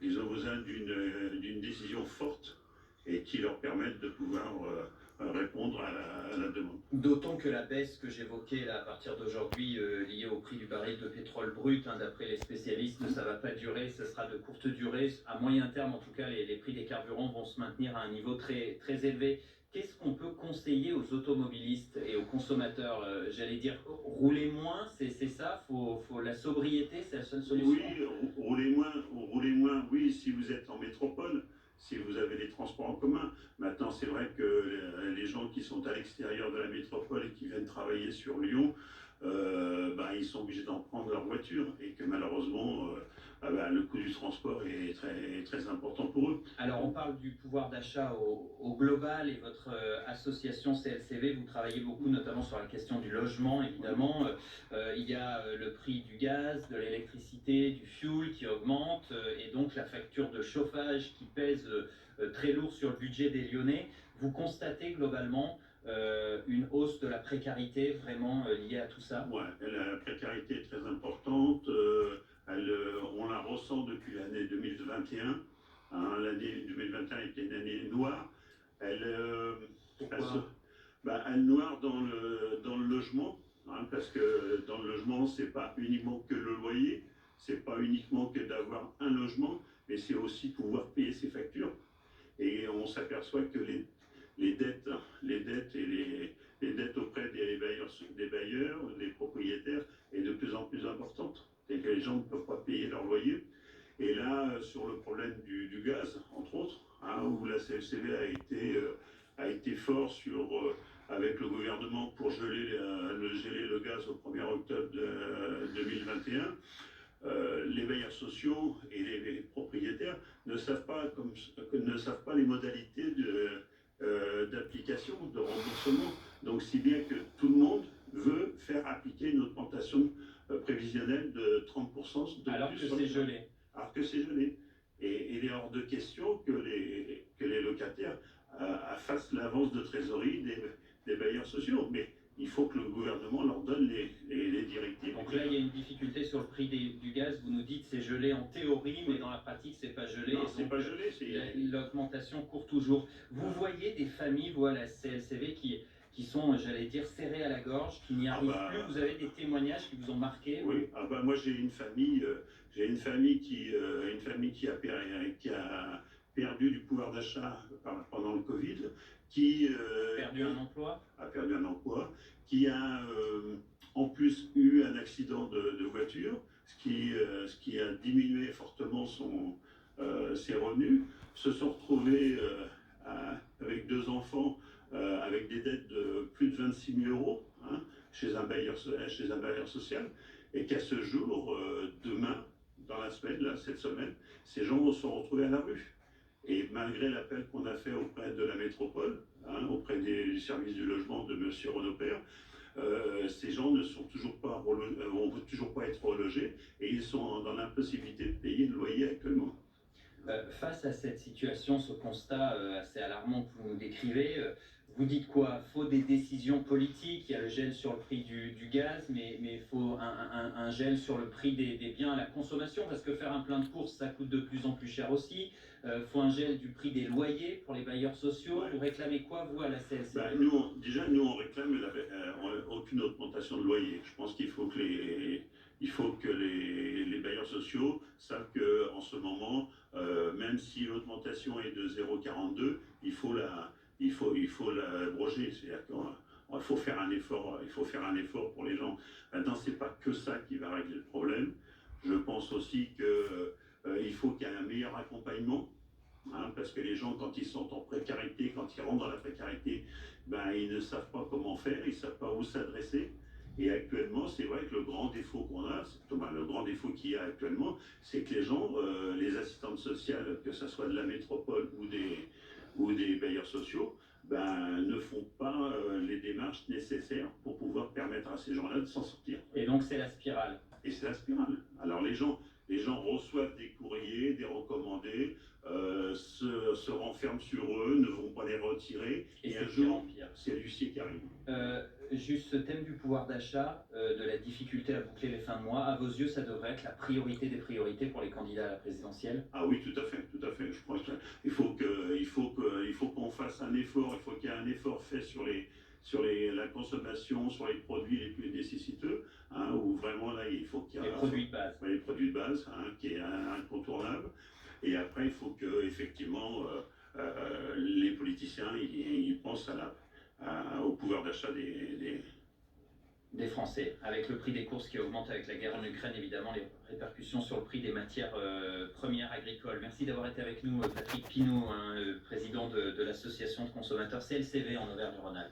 ils ont besoin d'une décision forte et qui leur permette de pouvoir répondre à la demande. D'autant que la baisse que j'évoquais là, à partir d'aujourd'hui, liée au prix du baril de pétrole brut, d'après les spécialistes, ça ne va pas durer, ce sera de courte durée. À moyen terme, en tout cas, les prix des carburants vont se maintenir à un niveau très, très élevé. Qu'est-ce qu'on peut conseiller aux automobilistes et aux consommateurs? J'allais dire, rouler moins, c'est ça, faut la sobriété, c'est la seule solution? Oui, roulez moins, oui, si vous êtes en métropole, si vous avez des transports en commun. Maintenant, c'est vrai que les gens qui sont à l'extérieur de la métropole et qui viennent travailler sur Lyon, ils sont obligés d'en prendre leur voiture et que malheureusement, le coût du transport est très, très important pour eux. Alors, on parle du pouvoir d'achat au global et votre association CLCV, vous travaillez beaucoup notamment sur la question du logement, évidemment. Il y a le prix du gaz, de l'électricité, du fuel qui augmente et donc la facture de chauffage qui pèse très lourd sur le budget des Lyonnais. Vous constatez globalement une hausse de la précarité vraiment liée à tout ça? Ouais, la précarité est très importante. On la ressent depuis l'année 2021. Hein, l'année 2021 était une année noire. Elle noire dans le logement, hein, parce que dans le logement, c'est pas uniquement que le loyer, c'est pas uniquement que d'avoir un logement, mais c'est aussi pouvoir payer ses factures. Et on s'aperçoit que les dettes, les dettes auprès des bailleurs, des propriétaires, est de plus en plus importante. Et que les gens ne peuvent pas payer leur loyer. Et là, sur le problème du gaz, entre autres, hein, où la CFCV a été fort avec le gouvernement pour geler le gaz au 1er octobre 2021, les bailleurs sociaux et les propriétaires ne savent pas les modalités d'application, de remboursement. Donc, si bien que tout le monde veut faire appliquer une augmentation prévisionnelle de 30% de alors plus. Que c'est gelé. Alors que c'est gelé. Et il est hors de question que les locataires fassent l'avance de trésorerie des bailleurs sociaux. Mais il faut que le gouvernement leur donne les directives. Donc là, il y a une difficulté sur le prix du gaz. Vous nous dites c'est gelé en théorie, mais dans la pratique, c'est pas gelé. Non, c'est pas gelé. L'augmentation court toujours. Vous voyez des familles, voilà, la CLCV, qui sont, j'allais dire, serrées à la gorge, qui n'y arrivent plus. Vous avez des témoignages qui vous ont marqué? Oui, moi j'ai une famille qui a perdu du pouvoir d'achat pendant le Covid, qui a perdu un emploi, qui a en plus eu un accident de voiture, ce qui a diminué fortement ses revenus, se sont retrouvés avec 2 enfants, avec des dettes de plus de 26 000 euros, hein, chez un bailleur social, et qu'à ce jour, demain, dans la semaine, là, cette semaine, ces gens vont se retrouver à la rue. Et malgré l'appel qu'on a fait auprès de la métropole, hein, auprès du service du logement de M. Renaud-Père, ces gens ne sont vont toujours pas être relogés et ils sont dans l'impossibilité de payer le loyer actuellement. Face à cette situation, ce constat assez alarmant que vous nous décrivez, vous dites quoi? Il faut des décisions politiques, il y a le gel sur le prix du gaz, mais il faut un gel sur le prix des biens à la consommation, parce que faire un plein de courses, ça coûte de plus en plus cher aussi. Il faut un gel du prix des loyers pour les bailleurs sociaux. Ouais. Vous réclamez quoi, vous, à la CLCV? Nous, on réclame aucune augmentation de loyer. Je pense qu'il faut que les bailleurs sociaux savent qu'en ce moment, même si l'augmentation est de 0,42, il faut l'abroger. C'est-à-dire qu'il faut faire un effort pour les gens. Maintenant, c'est pas que ça qui va régler le problème. Je pense aussi qu'il faut qu'il y ait un meilleur accompagnement. Hein, parce que les gens, quand ils sont en précarité, quand ils rentrent dans la précarité, ils ne savent pas comment faire, ils ne savent pas où s'adresser. Et actuellement, c'est vrai que le grand défaut qu'on a, le grand défaut qu'il y a actuellement, c'est que les gens, les assistantes sociales, que ce soit de la métropole ou des bailleurs sociaux, ne font pas les démarches nécessaires pour pouvoir permettre à ces gens-là de s'en sortir. Et donc c'est la spirale. Et c'est la spirale. Alors les gens Les gens reçoivent des courriers, des recommandés, se renferment sur eux, ne vont pas les retirer. Et Et c'est un de pire jour, en pire. c'est l'huissier qui arrive. Juste ce thème du pouvoir d'achat, de la difficulté à boucler les fins de mois, à vos yeux, ça devrait être la priorité des priorités pour les candidats à la présidentielle? Ah oui, tout à fait, tout à fait. Je pense qu'il faut qu'on fasse un effort, il faut qu'il y ait un effort fait la consommation, sur les produits les plus nécessiteux, hein, où vraiment là, il faut qu'il y ait Les produits de base. les produits de base, hein, qui est incontournable. Et après, il faut que effectivement les politiciens ils pensent au pouvoir d'achat Des Français, avec le prix des courses qui augmente avec la guerre en Ukraine, évidemment, les répercussions sur le prix des matières premières agricoles. Merci d'avoir été avec nous, Patrick Pinault, hein, président de l'association de consommateurs CLCV en Auvergne-Rhône-Alpes.